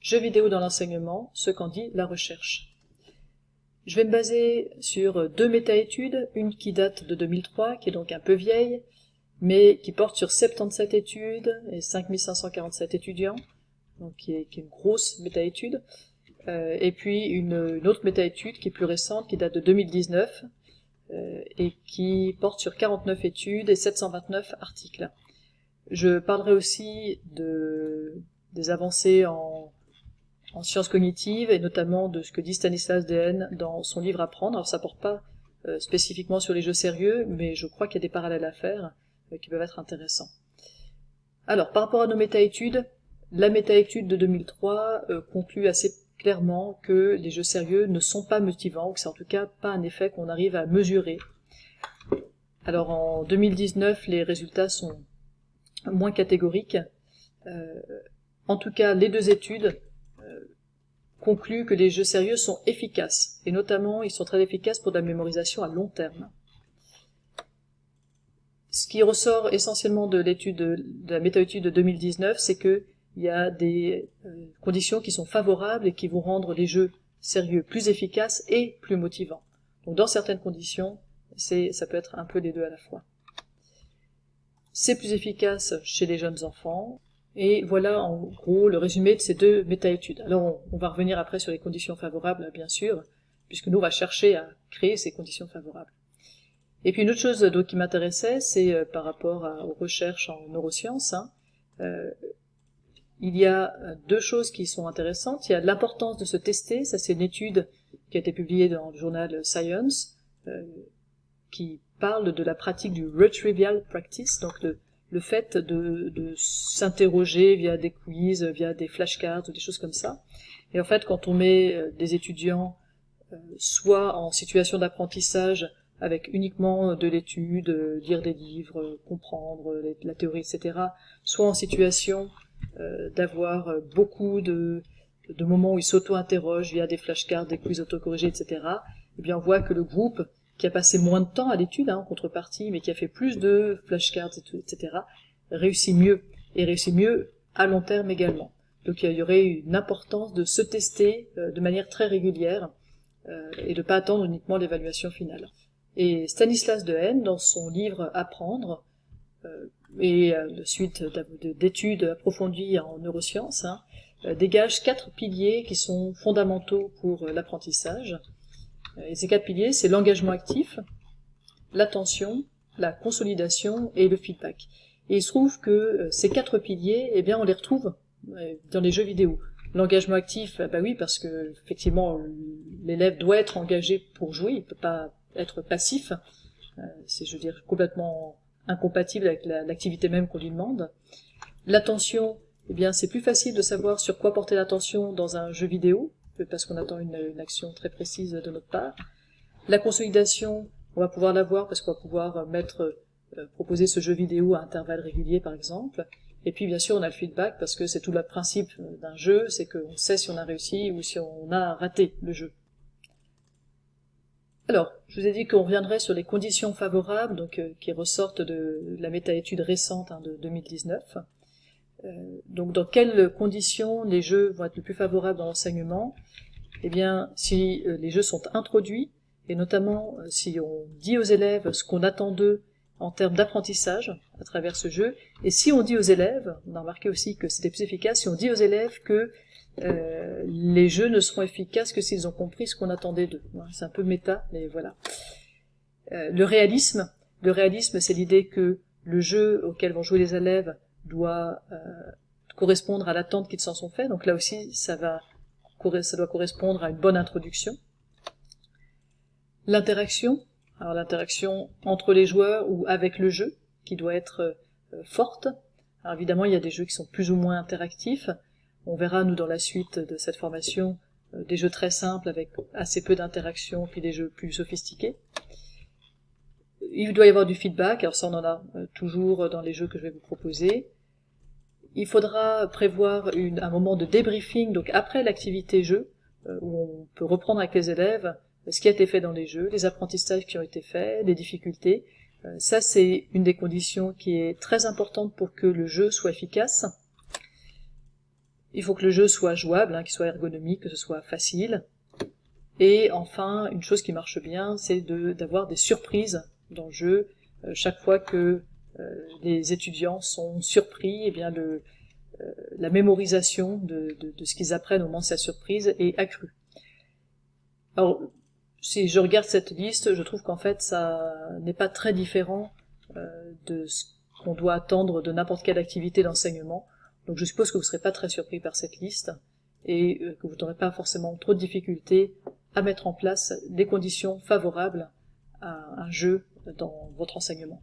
Jeux vidéo dans l'enseignement, ce qu'en dit la recherche. Je vais me baser sur deux méta-études, une qui date de 2003, qui est donc un peu vieille, mais qui porte sur 77 études et 5547 étudiants, donc qui est une grosse méta-étude, et puis une autre méta-étude qui est plus récente, qui date de 2019, et qui porte sur 49 études et 729 articles. Je parlerai aussi des avancées en sciences cognitives, et notamment de ce que dit Stanislas Dehaene dans son livre Apprendre. Alors ça porte pas spécifiquement sur les jeux sérieux, mais je crois qu'il y a des parallèles à faire qui peuvent être intéressants. Alors, par rapport à nos méta-études, la méta-étude de 2003 conclut assez clairement que les jeux sérieux ne sont pas motivants, ou que c'est en tout cas pas un effet qu'on arrive à mesurer. Alors en 2019, les résultats sont moins catégoriques. En tout cas, les deux études concluent que les jeux sérieux sont efficaces, et notamment ils sont très efficaces pour de la mémorisation à long terme. Ce qui ressort essentiellement de la méta-étude de 2019, c'est que il y a des conditions qui sont favorables et qui vont rendre les jeux sérieux plus efficaces et plus motivants. Donc dans certaines conditions, ça peut être un peu les deux à la fois. C'est plus efficace chez les jeunes enfants, et voilà en gros le résumé de ces deux méta-études. Alors on va revenir après sur les conditions favorables, bien sûr, puisque nous on va chercher à créer ces conditions favorables. Et puis une autre chose qui m'intéressait, c'est par rapport aux recherches en neurosciences, il y a deux choses qui sont intéressantes. Il y a l'importance de se tester, ça c'est une étude qui a été publiée dans le journal Science, qui parle de la pratique du retrivial practice, donc le fait de s'interroger via des quiz, via des flashcards ou des choses comme ça. Et en fait, quand on met des étudiants soit en situation d'apprentissage avec uniquement de l'étude, lire des livres, comprendre la théorie, etc., soit en situation d'avoir beaucoup de moments où ils s'auto-interrogent via des flashcards, des quiz autocorrigés, etc., eh bien on voit que le groupe qui a passé moins de temps à l'étude, en contrepartie, mais qui a fait plus de flashcards, etc., réussit mieux, et réussit mieux à long terme également. Donc il y aurait une importance de se tester de manière très régulière, et de ne pas attendre uniquement l'évaluation finale. Et Stanislas Dehaene, dans son livre Apprendre, et suite d'études approfondies en neurosciences, dégage 4 piliers qui sont fondamentaux pour l'apprentissage. Et ces 4 piliers, c'est l'engagement actif, l'attention, la consolidation et le feedback. Et il se trouve que ces 4 piliers, eh bien, on les retrouve dans les jeux vidéo. L'engagement actif, bah oui, parce que effectivement, l'élève doit être engagé pour jouer, il peut pas être passif. C'est, je veux dire, complètement incompatible avec l'activité même qu'on lui demande. L'attention, eh bien, c'est plus facile de savoir sur quoi porter l'attention dans un jeu vidéo, parce qu'on attend une action très précise de notre part. La consolidation, on va pouvoir l'avoir parce qu'on va pouvoir proposer ce jeu vidéo à intervalles réguliers, par exemple. Et puis, bien sûr, on a le feedback parce que c'est tout le principe d'un jeu, c'est qu'on sait si on a réussi ou si on a raté le jeu. Alors, je vous ai dit qu'on reviendrait sur les conditions favorables, donc qui ressortent de la méta-étude récente de 2019. Donc, dans quelles conditions les jeux vont être les plus favorables dans l'enseignement? Eh bien, si les jeux sont introduits, et notamment si on dit aux élèves ce qu'on attend d'eux en termes d'apprentissage à travers ce jeu, et si on dit aux élèves, on a remarqué aussi que c'était plus efficace, si on dit aux élèves que les jeux ne seront efficaces que s'ils ont compris ce qu'on attendait d'eux. C'est un peu méta, mais voilà. Le réalisme, c'est l'idée que le jeu auquel vont jouer les élèves doit correspondre à l'attente qu'ils s'en sont fait, donc là aussi ça doit correspondre à une bonne introduction. L'interaction, alors l'interaction entre les joueurs ou avec le jeu, qui doit être forte. Alors évidemment, il y a des jeux qui sont plus ou moins interactifs. On verra, nous, dans la suite de cette formation, des jeux très simples avec assez peu d'interaction, puis des jeux plus sophistiqués. Il doit y avoir du feedback, alors ça on en a toujours dans les jeux que je vais vous proposer. Il faudra prévoir un moment de débriefing, donc après l'activité jeu, où on peut reprendre avec les élèves ce qui a été fait dans les jeux, les apprentissages qui ont été faits, les difficultés. Ça, c'est une des conditions qui est très importante pour que le jeu soit efficace. Il faut que le jeu soit jouable, qu'il soit ergonomique, que ce soit facile. Et enfin, une chose qui marche bien, c'est d'avoir des surprises dans le jeu. Chaque fois que les étudiants sont surpris, eh bien la mémorisation de ce qu'ils apprennent au moment de sa surprise est accrue. Alors, si je regarde cette liste, je trouve qu'en fait, ça n'est pas très différent de ce qu'on doit attendre de n'importe quelle activité d'enseignement. Donc je suppose que vous ne serez pas très surpris par cette liste et que vous n'aurez pas forcément trop de difficultés à mettre en place des conditions favorables à un jeu dans votre enseignement.